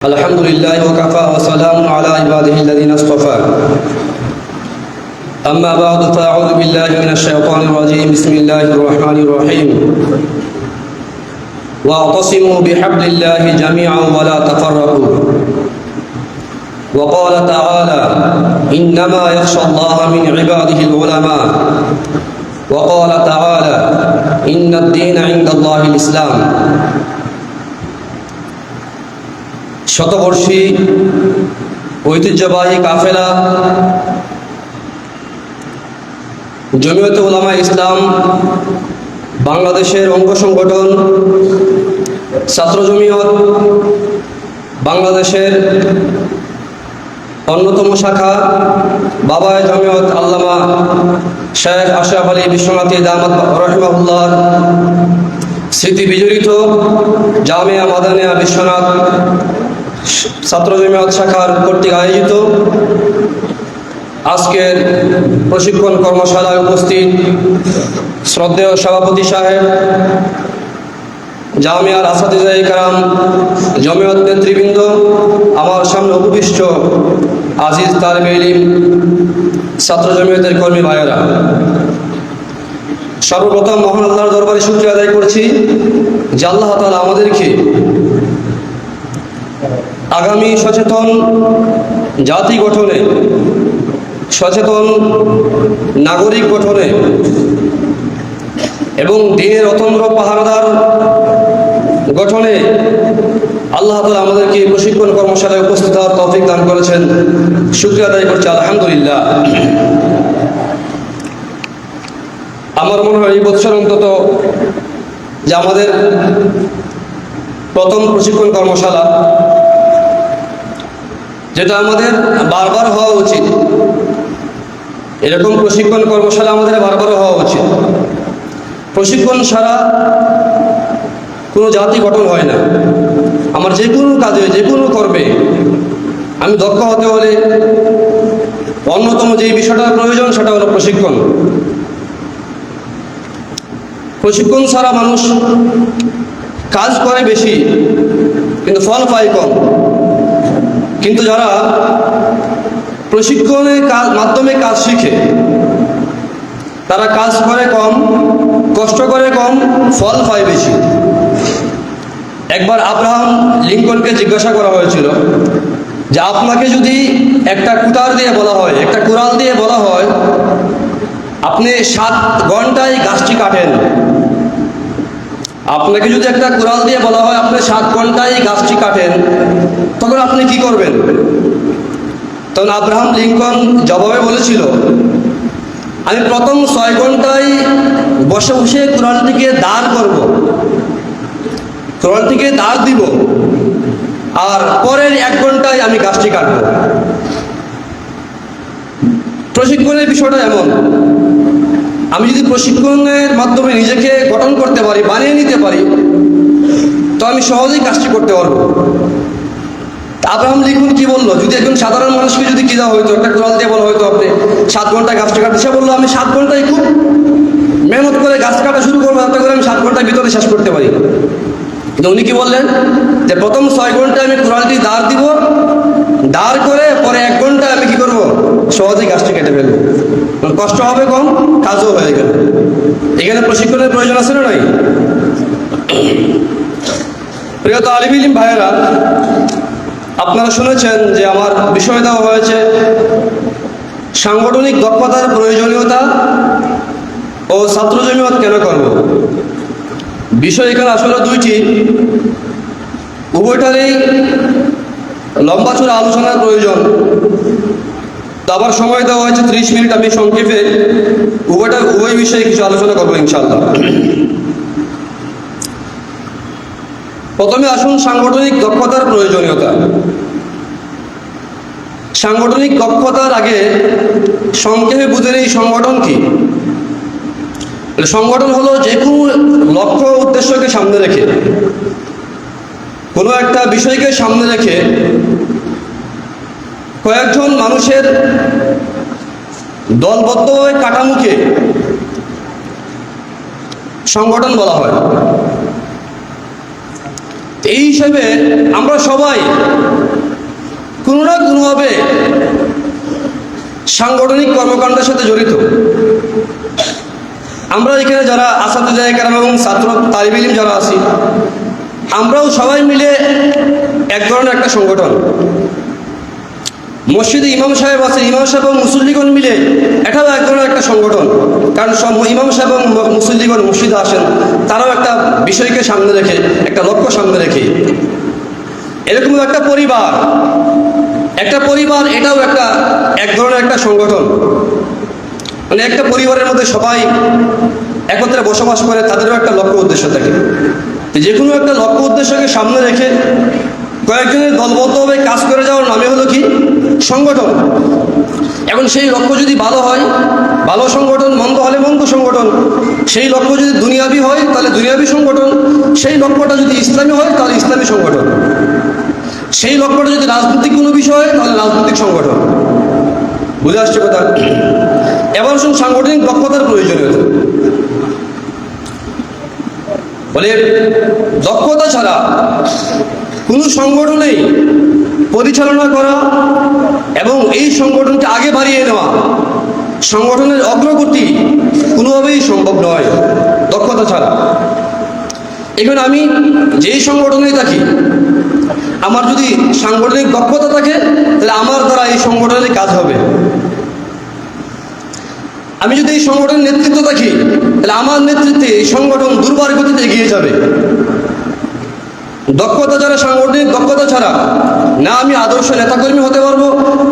الحمد لله وكفى وسلام على عباده الذين اصطفى أما بعد فأعوذ بالله من الشيطان الرجيم بسم الله الرحمن الرحيم واعتصموا بحبل الله جميعا ولا تفرقوا وقال تعالى إنما يخشى الله من عباده العلماء وقال تعالى إن الدين عند الله الإسلام শতবর্ষী ঐতিহ্যবাহী কাফেলা জমিয়তে উলামা ইসলাম বাংলাদেশের অঙ্গ সংগঠন ছাত্র জমিয়ত বাংলাদেশের অন্যতম শাখা বাবায়ে জমিয়ত আল্লামা শেখ আশরাফ আলী বিশ্বনাথী দামাত রহিমাহুল্লাহ স্মৃতি বিজড়িত জামিয়া মাদানিয়া বিশ্বনাথ ছাত্র জমিয়ত শাখার কর্তৃক আয়োজিত আজকের প্রশিক্ষণ কর্মশালায় উপস্থিত শ্রদ্ধেয় সভাপতি সাহেব, জামিয়ার আসাতিজায়ে কেরাম, জমিয়ত নেতৃবৃন্দ, আমার সামনে উপবিষ্ট আজিজ তালেবে ইলম, ছাত্র জমিয়তের কর্মী ভাইয়েরা, সর্বপ্রথম মহান আল্লাহর দরবারে শুকরিয়া আদায় করছি যে আল্লাহ তাআলা আমাদেরকে আগামী সচেতন জাতি গঠনে, সচেতন নাগরিক গঠনে এবং দ্বীনের অতন্দ্র পাহারাদার গঠনে আল্লাহ তাআলা আমাদেরকে প্রশিক্ষণ কর্মশালায় উপস্থিত হওয়ার তৌফিক দান করেছেন। শুকরিয়া আদায় করছি আলহামদুলিল্লাহ। আমার মনে হয় এই বছর অন্তত যে আমাদের প্রথম প্রশিক্ষণ কর্মশালা, যেটা আমাদের বারবার হওয়া উচিত, এরকম প্রশিক্ষণ কর্মশালা আমাদের বারবার হওয়া উচিত। প্রশিক্ষণ ছাড়া কোনো জাতি গঠন হয় না। আমার যে কোনো কাজে, যে কোনো কর্মে আমি দক্ষ হতে হলে অন্যতম যে বিষয়টার প্রয়োজন সেটা হলো প্রশিক্ষণ। প্রশিক্ষণ ছাড়া মানুষ কাজ করে বেশি কিন্তু ফল পায় কম। কিন্তু যারা প্রশিক্ষণের মাধ্যমে কাজ শিখে তারা কাজ করে কম, কষ্ট করে কম, ফল পায় বেশি। একবার আব্রাহাম লিঙ্কনকে জিজ্ঞাসা করা হয়েছিল যে আপনাকে যদি একটা কুতার দিয়ে বলা হয়, একটা কুড়াল দিয়ে বলা হয় আপনি 7 ঘন্টায় গাছটি কাটেন, আপনাকে যদি একটা কুড়াল দিয়ে বলা হয় আপনি 7 ঘন্টায় গাছটি কাটেন, তখন আপনি কি করবেন? তখন আব্রাহাম লিঙ্কন জবাবে বলেছিল, আমি প্রথম 6 ঘন্টায় বসে বসে কুড়ালটিকে দাঁড় করব, কুড়ালটিকে দাঁড় দিব, আর পরের 1 ঘন্টায় আমি গাছটি কাটব। প্রশিক্ষণের বিষয়টা এমন, আমি যদি প্রশিক্ষণের মাধ্যমে নিজেকে গঠন করতে পারি, বানিয়ে নিতে পারি, তো আমি সহজেই কাজটি করতে পারবো। আব্রাহাম লিঙ্কন কি বললো, যদি একজন সাধারণ মানুষকে যদি কি দেওয়া হয়তো, একটা কুড়াল দিয়ে বলা হয়তো আপনি 7 ঘন্টায় গাছটা কাটতে, সে বললো আমি 7 ঘন্টায় খুব মেহনত করে গাছ কাটা শুরু করবো, যাতে করে আমি 7 ঘন্টার ভিতরে শেষ করতে পারি। কিন্তু উনি কি বললেন যে প্রথম 6 ঘন্টায় আমি কুড়ালটি দাঁড় দিব, দাঁড় করে পরে 1 ঘন্টায় আমি কি করব, সহজেই গাছটি কেটে ফেলবো। কষ্ট হবে কম, কাজও হয়ে গেল। এখানে প্রশিক্ষণের প্রয়োজন আছে না নাই? প্রিয় তালিবে ইলম ভাইয়েরা, আপনারা শুনেছেন যে আমার বিষয় দেওয়া হয়েছে সাংগঠনিক দক্ষতার প্রয়োজনীয়তা ও ছাত্র জমিয়ত কেন করব। বিষয় এখানে আসলে দুইটি, উভয়টারই লম্বা চূড়া আলোচনার প্রয়োজন। তো আবার সময় দেওয়া হয়েছে 30 মিনিট, আমি সংক্ষেপে উভয় বিষয়ে কিছু আলোচনা করবো ইনশাআল্লাহ। প্রথমে আসুন সাংগঠনিক দক্ষতার প্রয়োজনীয়তা। সাংগঠনিক দক্ষতার আগে সংক্ষেপে বুঝে নেই সংগঠন কি। সংগঠন হলো যে কোনো লক্ষ্য উদ্দেশ্যকে সামনে রেখে, কোনো একটা বিষয়কে সামনে রেখে কয়েকজন মানুষের দলবদ্ধ কাঠামোকে সংগঠন বলা হয়। এই হিসেবে আমরা সবাই কোনো না কোনোভাবে সাংগঠনিক কর্মকাণ্ডের সাথে জড়িত। আমরা এখানে যারা আসাদুজ্জায়ে কেরাম এবং ছাত্র তালিবে ইলম যারা আছি, আমরাও সবাই মিলে এক ধরনের একটা সংগঠন। মসজিদে ইমাম সাহেব আছে, ইমাম সাহেব এবং মুসল্লিগণ মিলে এটাও এক ধরনের একটা সংগঠন। কারণ সব ইমাম সাহেব এবং মুসল্লিগণ মসজিদে আসেন, তারাও একটা বিষয়কে সামনে রেখে, একটা লক্ষ্য সামনে রেখে। এরকম একটা পরিবার, এটাও এক ধরনের একটা সংগঠন। মানে একটা পরিবারের মধ্যে সবাই একত্রে বসবাস করে, তাদেরও একটা লক্ষ্য উদ্দেশ্য থাকে। যে কোনো একটা লক্ষ্য উদ্দেশ্যকে সামনে রেখে কয়েকজনের দলবদ্ধভাবে কাজ করে যাওয়ার নামে হলো কি সংগঠন। এখন সেই লক্ষ্য যদি ভালো হয় ভালো সংগঠন, মন্দ হলে মন্দ সংগঠন। সেই লক্ষ্য যদি দুনিয়াবি হয় তাহলে দুনিয়াবি সংগঠন, সেই লক্ষ্যটা যদি ইসলামী হয় তাহলে ইসলামী সংগঠন, সেই লক্ষ্যটা যদি রাজনৈতিক কোনো বিষয় হয় তাহলে রাজনৈতিক সংগঠন। বুঝে আসছে কথা? এবার শুন সাংগঠনিক দক্ষতার প্রয়োজনীয়তা। বলে দক্ষতা ছাড়া কোনো সংগঠনেই পরিচালনা করা এবং এই সংগঠনকে আগে বাড়িয়ে নেওয়া, সংগঠনের অগ্রগতি কোনোভাবেই সম্ভব নয় দক্ষতা ছাড়া। এখানে আমি যেই সংগঠনেই থাকি, আমার যদি সাংগঠনিক দক্ষতা থাকে তাহলে আমার দ্বারা এই সংগঠনের কাজ হবে। আমি যদি এই সংগঠনের নেতৃত্ব থাকি তাহলে আমার নেতৃত্বে এই সংগঠন দুর্বার গতিতে এগিয়ে যাবে। দক্ষতা ছাড়া, সাংগঠনিক দক্ষতা ছাড়া না আমি আদর্শ নেতাকর্মী হতে পারবো,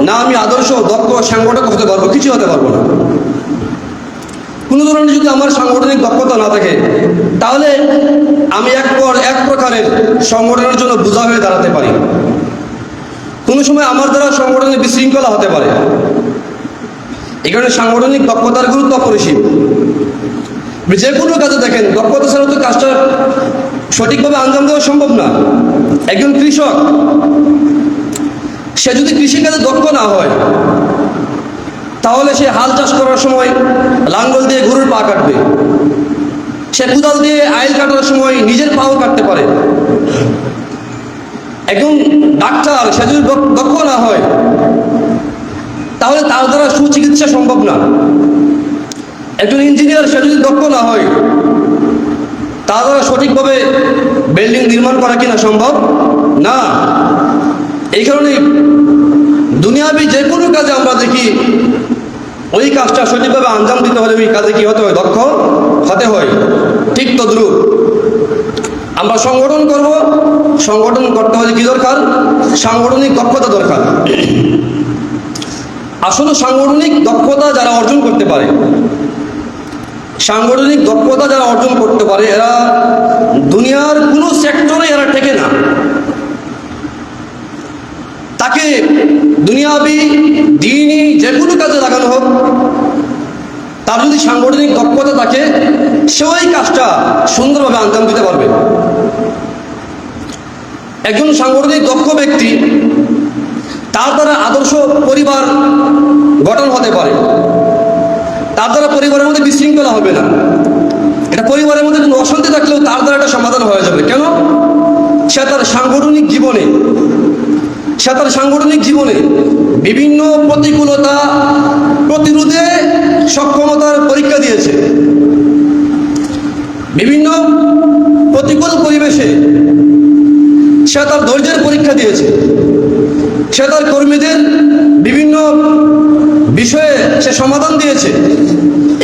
না আমি আদর্শ দক্ষ সাংগঠক হতে পারবো, কিছু হতে পারবো না। কোনো ধরনের যদি আমার সাংগঠনিক দক্ষতা না থাকে তাহলে আমি এক প্রকারের সংগঠনের জন্য বোঝা হয়ে দাঁড়াতে পারি। কোনো সময় আমার দ্বারা সংগঠনে বিশৃঙ্খলা হতে পারে। এখানে সাংগঠনিক দক্ষতার গুরুত্ব অপরিসীম। যে কোনো কাজে দেখেন, দক্ষতা ছাড়া তো কাজটা সঠিকভাবে আঞ্জাম দেওয়া সম্ভব না। একজন কৃষক, সে যদি কৃষিকাজে দক্ষ না হয় তাহলে সে হাল চাষ করার সময় লাঙ্গল দিয়ে গরুর পা কাটবে, সে কোদাল দিয়ে আইল কাটার সময় নিজের পাও কাটতে পারে। একজন ডাক্তার, সে যদি দক্ষ না হয় তাহলে তার দ্বারা সুচিকিৎসা সম্ভব না। একজন ইঞ্জিনিয়ার, সে যদি দক্ষ না হয় তার দ্বারা সঠিকভাবে বিল্ডিং নির্মাণ করা কিনা সম্ভব না। এই কারণে দুনিয়াবি যে কোনো কাজে আমরা দেখি ওই কাজটা সঠিকভাবে আঞ্জাম দিতে হলে ওই কাজে কি হতে হয়? দক্ষ হতে হয়। ঠিক তদ্রূপ আমরা সংগঠন করব, সংগঠন করতে হলে কি দরকার? সাংগঠনিক দক্ষতা দরকার। আসলে সাংগঠনিক দক্ষতা যারা অর্জন করতে পারে, সাংগঠনিক দক্ষতা যারা অর্জন করতে পারে, এরা দুনিয়ার কোনো সেক্টরে এরা টেকে না। তাকে দুনিয়াবি দিনই যে কোনো কাজে লাগানো হোক, তার যদি সাংগঠনিক দক্ষতা থাকে সে ওই কাজটা সুন্দরভাবে আঞ্জাম দিতে পারবে। একজন সাংগঠনিক দক্ষ ব্যক্তি, তার দ্বারা আদর্শ পরিবার গঠন হতে পারে, তার দ্বারা পরিবারের মধ্যে বিশৃঙ্খলা হবে না। এটা পরিবারের মধ্যে কোনো অশান্তি থাকলেও তার দ্বারা একটা সমাধান হয়ে যাবে। কেন? সে তার সাংগঠনিক জীবনে বিভিন্ন প্রতিকূলতা প্রতিরোধে সক্ষমতার পরীক্ষা দিয়েছে। বিভিন্ন প্রতিকূল পরিবেশে সে তার ধৈর্যের পরীক্ষা দিয়েছে। সে তার কর্মীদের বিভিন্ন বিষয়ে সে সমাধান দিয়েছে।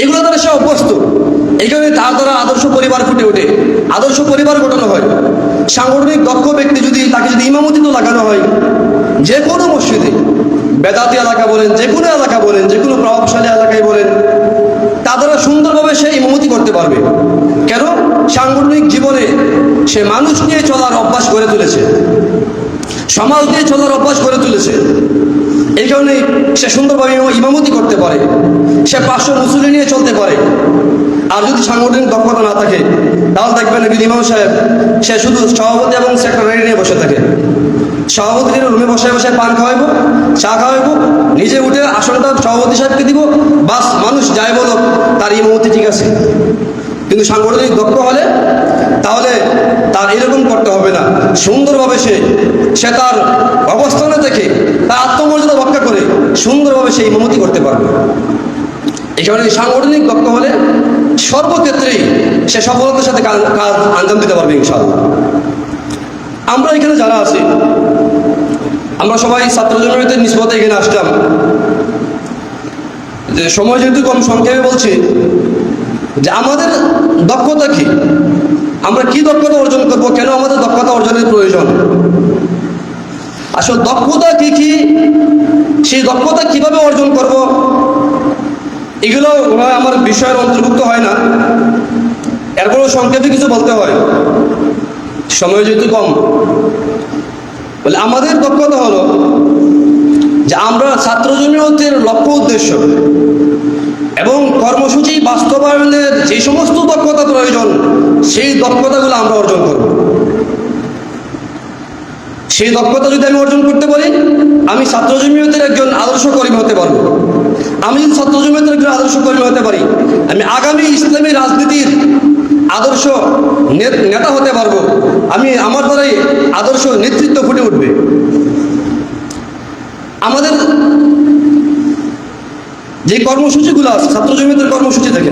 এগুলো দ্বারা সে অভ্যস্ত। এই কারণে তার দ্বারা আদর্শ পরিবার ফুটে ওঠে, আদর্শ পরিবার গঠন হয়। সাংগঠনিক দক্ষ ব্যক্তি তাকে যদি ইমামতিতে লাগানো হয়, যে কোনো মসজিদে, বেদাতি এলাকা বলেন, যে কোনো এলাকা বলেন, যে কোনো প্রভাবশালী এলাকায় বলেন, তা দ্বারা সুন্দরভাবে সে ইমামতি করতে পারবে। কেন? সাংগঠনিক জীবনে সে মানুষ নিয়ে চলার অভ্যাস গড়ে তুলেছে, সমাজ নিয়ে চলার অভ্যাস গড়ে তুলেছে। এই কারণে সে সুন্দরভাবে ইমামতি করতে পারে, সে 500 মুসল্লি নিয়ে চলতে পারে। আর যদি সাংগঠনিক দক্ষতা না থাকে তাহলে দেখবেন ইমাম সাহেব সে শুধু সভাপতি এবং সেক্রেটারি নিয়ে বসে থাকে। সভাপতির রুমে বসে পান খাওয়াইবো, চা খাওয়াইবো, নিজে উঠে আসনটা সভাপতি সাহেবকে দিব, বাস মানুষ যায় বলো তার ইমামতি ঠিক আছে। কিন্তু সাংগঠনিক দক্ষ হলে তাহলে তার এরকম করতে হবে না, সুন্দরভাবে সে তার অবস্থানে থেকে তার আত্মমর্যাদা রক্ষা করে সুন্দরভাবে সে ইমামতি করতে পারবে। এই কারণে সাংগঠনিক দক্ষ হলে সর্বক্ষেত্রেই সে সফলতার সাথে কাজ আঞ্জাম দিতে পারবে ইনশাআল্লাহ। আমরা এখানে যারা আছি, আমরা সবাই ছাত্র জমিয়তের নিসবতে এখানে আসলাম। যে সময় যেহেতু কম, সংক্ষেপে বলছি যে আমাদের দক্ষতা কি, আমরা কি দক্ষতা অর্জন করব, কেন আমাদের দক্ষতা অর্জনের প্রয়োজন, আসলে দক্ষতা কি কি, সেই দক্ষতা কিভাবে অর্জন করব, এগুলো আমার বিষয়ের অন্তর্ভুক্ত হয় না। এরপরও সংক্ষেপে কিছু বলতে হয়, সময় যেহেতু কম। বলে আমাদের দক্ষতা হলো যে আমরা ছাত্র জমিয়তের লক্ষ্য উদ্দেশ্য এবং কর্মসূচি বাস্তবায়নের যে সমস্ত দক্ষতা প্রয়োজন, সেই দক্ষতাগুলো আমরা অর্জন করব। সেই দক্ষতা যদি আমি অর্জন করতে পারি, আমি ছাত্র জমিয়তের একজন আদর্শ কর্মী হতে পারবো। আমি যদি ছাত্র জমিয়তের একজন আদর্শ কর্মী হতে পারি, আমি আগামী ইসলামী রাজনীতির আদর্শ নেতা হতে পারবো। আমার দ্বারাই আদর্শ নেতৃত্ব ফুটে উঠবে। আমাদের যে কর্মসূচিগুলো আছে ছাত্র জমিয়তের কর্মসূচি থেকে,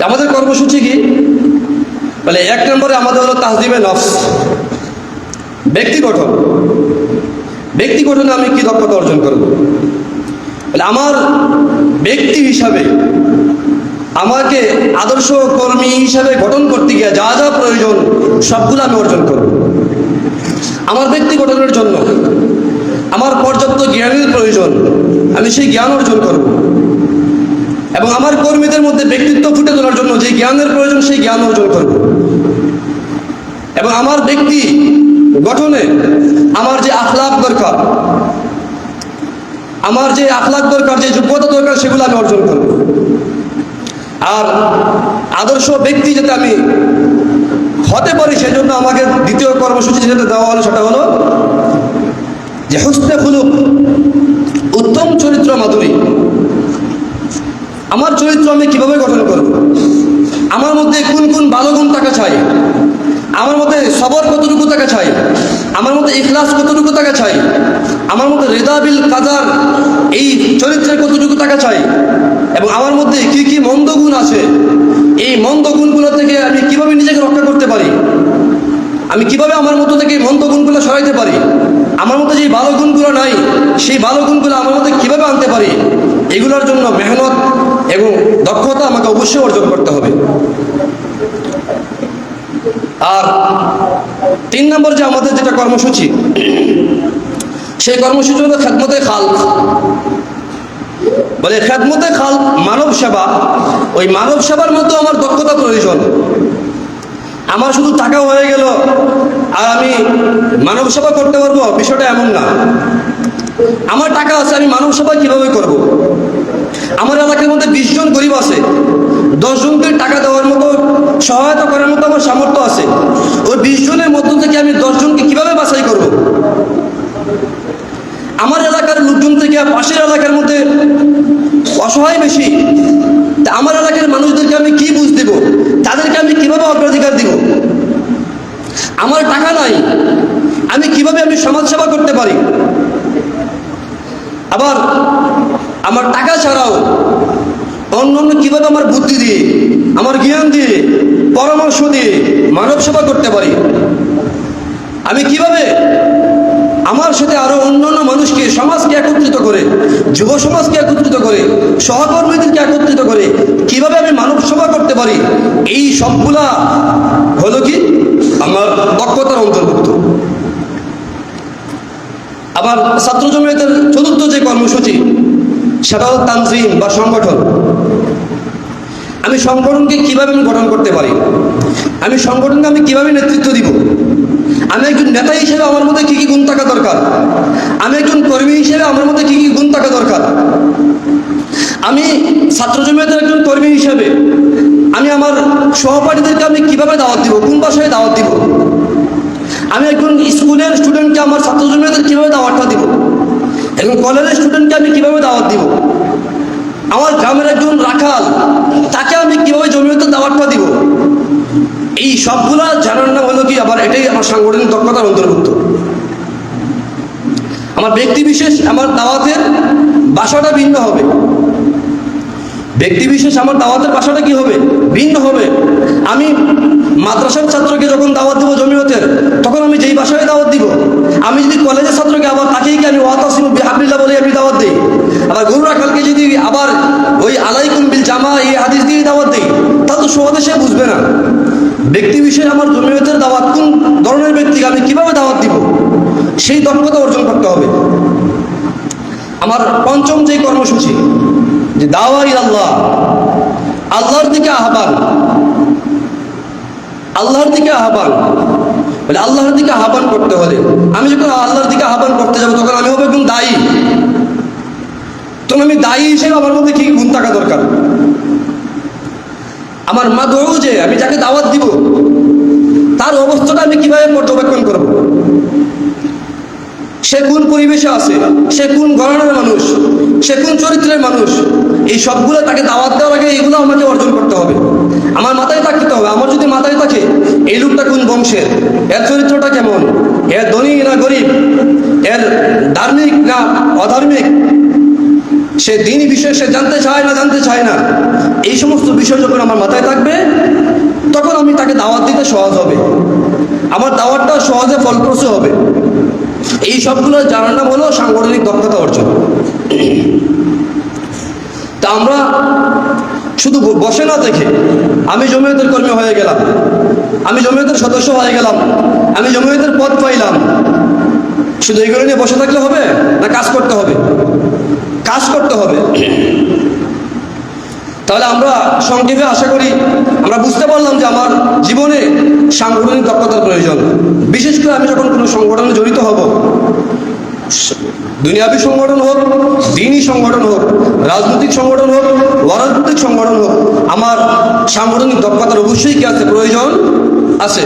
আমাদের কর্মসূচি কি বলে, 1 নম্বরে আমাদের হলো তাহজিবে নফস, ব্যক্তি গঠন। ব্যক্তি গঠনে আমি কি দক্ষতা অর্জন করব, বলে আমার ব্যক্তি হিসাবে আমাকে আদর্শ কর্মী হিসাবে গঠন করতে গিয়ে যা যা প্রয়োজন সবগুলো আমি অর্জন করব। আমার ব্যক্তি গঠনের জন্য আমার পর্যাপ্ত জ্ঞানের প্রয়োজন, আমি সেই জ্ঞান অর্জন করব। এবং আমার কর্মীদের মধ্যে ব্যক্তিত্ব ফুটে তোলার জন্য যে জ্ঞানের প্রয়োজন, সেই জ্ঞান অর্জন করব। এবং আমার ব্যক্তি গঠনে আমার যে আখলাক দরকার, আমার যে আখলাক দরকার, যে যোগ্যতা দরকার, সেগুলো আমি অর্জন করব। আর আদর্শ ব্যক্তি যাতে আমি হতে পারি, সেজন্য আমাকে দ্বিতীয় কর্মসূচি যেটা দেওয়া হলো সেটা হলো যে হুসনে খুলুক, উত্তম চরিত্র মাধুরী। আমার চরিত্র আমি কিভাবে গঠন করব, আমার মধ্যে কোন কোন ভালো গুণ থাকা চাই, আমার মধ্যে সবর কতটুকু থাকা চাই, আমার মধ্যে ইখলাস কতটুকু থাকা চাই, আমার মধ্যে রিদা বিল কাদার এই চরিত্রের কতটুকু থাকা চাই, এবং আমার মধ্যে কি কি মন্দ গুণ আছে, এই মন্দ গুণগুলো থেকে আমি কিভাবে নিজেকে রক্ষা করতে পারি, আমি কিভাবে আমার মধ্যে থেকে মন্দ গুণগুলো সরাইতে পারি, আমার মধ্যে যে ভালো গুণগুলো নাই সেই ভালো গুণগুলো আমার মধ্যে কিভাবে আনতে পারি, এগুলোর জন্য মেহনত এবং দক্ষতা আমাকে অবশ্যই অর্জন করতে হবে। আর 3 নম্বর যে আমাদের যেটা কর্মসূচি, সেই কর্মসূচি হলো খেদমতে খালক। বলে খেদমতে খালক মানব সেবা, ওই মানব সেবার মধ্যে আমার দক্ষতা প্রয়োজন। আমার শুধু টাকা হয়ে গেল আর আমি মানব সেবা করতে পারবো, বিষয়টা এমন না। আমার টাকা আছে, আমি মানব সেবা কিভাবে করব? আমার এলাকার মধ্যে 20 জন গরিব আছে, 10 জনকে টাকা দেওয়ার মতো, সহায়তা করার মতো আমার সামর্থ্য আছে। ওই 20 জনের মধ্য থেকে আমি 10 জনকে কিভাবে বাছাই করব? আমার এলাকার লোকজন থেকে পাশের এলাকার মধ্যে অসহায় বেশি, তা আমার এলাকার মানুষদেরকে আমি কি বুঝ দেব, তাদেরকে আমি কিভাবে অগ্রাধিকার দিব? আমার টাকা নাই, আমি কিভাবে সমাজ সেবা করতে পারি? আবার আমার টাকা ছাড়াও অন্য কিভাবে আমার বুদ্ধি দিয়ে, আমার জ্ঞান দিয়ে, পরামর্শ দিয়ে মানব সেবা করতে পারি? আমি কিভাবে আমার সাথে আরো অন্যান্য মানুষকে, সমাজকে একত্রিত করে, যুব সমাজকে একত্রিত করে, সহকর্মীদেরকে একত্রিত করে কিভাবে আমি মানব সেবা করতে পারি? এই সবগুলা হলো কি আমার দক্ষতার অন্তর্ভুক্ত। আবার ছাত্র জমিয়তের 4র্থ যে কর্মসূচি, সেটা হল তানজিম বা সংগঠন। আমি সংগঠনকে কিভাবে গঠন করতে পারি, আমি সংগঠনকে আমি কিভাবে নেতৃত্ব দিব, আমি একজন নেতা হিসেবে আমার মধ্যে কি কি গুণ থাকা দরকার, আমি একজন কর্মী হিসেবে আমার মধ্যে কি কি গুণ থাকা দরকার, আমি ছাত্র জমিয়তের একজন কর্মী হিসেবে আমি আমার সহপাঠীদেরকে আমি কিভাবে দাওয়াত দিব, কোন ভাষায় দাওয়াত দিব, আমি একজন স্কুলের স্টুডেন্টকে আমার ছাত্র জমিয়তের কিভাবে দাওয়াতটা দিব, একজন কলেজের স্টুডেন্টকে আমি কিভাবে দাওয়াত দিব, আমার গ্রামের একজন রাখাল, তাকে আমি কিভাবে জমিয়তের দাওয়াতটা দিব, এই সবগুলা জানার নাম হলো কি, আবার এটাই আমার সাংগঠনিক দক্ষতার অন্তর্ভুক্ত। আমার ব্যক্তি বিশেষ আমার দাওয়াতের বাসাটা ভিন্ন হবে, ব্যক্তি বিশেষ আমার দাওয়াতের বাসাটা কি হবে, ভিন্ন হবে। আমি মাদ্রাসার ছাত্রকে যখন দাওয়াত দিব জমিয়তের, তখন আমি যেই বাসায় দাওয়াত দিব। আমি যদি কলেজের ছাত্রকে আবার তাকেই কি আমি ওয়াতাসিমু বিহাবলিল্লাহ বলে আমি দাওয়াত দিই, আবার গরু রাখালকে যদি আবার ওই আলাইকুম বিল জামা এই হাদিস দিয়ে দাওয়াত দিই, তাহলে তো সহজে সে বুঝবে না। ব্যক্তি বিশেষ আমার জমিয়তের দাওয়াত কোন ধরনের ব্যক্তিকে আমি কিভাবে দাওয়াত দিব, সেই দক্ষতা অর্জন করতে হবে। আমার পঞ্চম যে কর্মসূচি, যে দাওয়া ইলাল্লাহ, আল্লাহর দিকে আহ্বান, আল্লাহর দিকে আহ্বান, বলে আল্লাহর দিকে আহ্বান করতে হলে আমি যখন আল্লাহর দিকে আহ্বান করতে যাবো, তখন আমি হবো একজন দায়ী। তখন আমি দায়ী হিসেবে আমার মধ্যে কি গুণ থাকা দরকার, আমার মাদউ, যে আমি যাকে দাওয়াত দিব তার অবস্থাটা আমি কিভাবে পর্যবেক্ষণ করব, সে কোন পরিবেশে আছে, সে কোন ঘরানার মানুষ, সে কোন চরিত্রের মানুষ, এই সবগুলো তাকে দাওয়াত দেওয়ার আগে এগুলো আমাকে অর্জন করতে হবে। আমার মাথায় থাকতে হবে। আমার যদি মাথায় থাকে এই লোকটা কোন বংশের, এর চরিত্রটা কেমন, এর ধনী না গরিব, এর ধার্মিক না অধার্মিক, সে দিনই বিষয় সে জানতে চায় না জানতে চায় না, এই সমস্ত বিষয় যখন আমার মাথায় থাকবে, তখন আমি তাকে দাওয়াত দিতে সহজ হবে, আমার দাওয়াতটা সহজে ফলপ্রসূ হবে। এই সবগুলো জানার নাম হলো সাংগঠনিক দক্ষতা অর্জন। তা আমরা শুধু বসে না দেখে আমি জমিয়তের কর্মী হয়ে গেলাম, আমি জমিয়তের সদস্য হয়ে গেলাম, আমি জমিয়তের পদ পাইলাম, শুধু এইগুলো নিয়ে বসে থাকলে হবে না, কাজ করতে হবে, কাজ করতে হবে। তাহলে আমরা সংক্ষেপে আশা করি আমরা বুঝতে পারলাম যে আমার জীবনে সাংগঠনিক দক্ষতার প্রয়োজন। বিশেষ করে আমি যখন কোনো সংগঠনে জড়িত হব, দুনিয়াবী সংগঠন হোক, দিনী সংগঠন হোক, রাজনৈতিক সংগঠন হোক, অরাজনৈতিক সংগঠন হোক, আমার সাংগঠনিক দক্ষতার অবশ্যই কি আছে, প্রয়োজন আছে।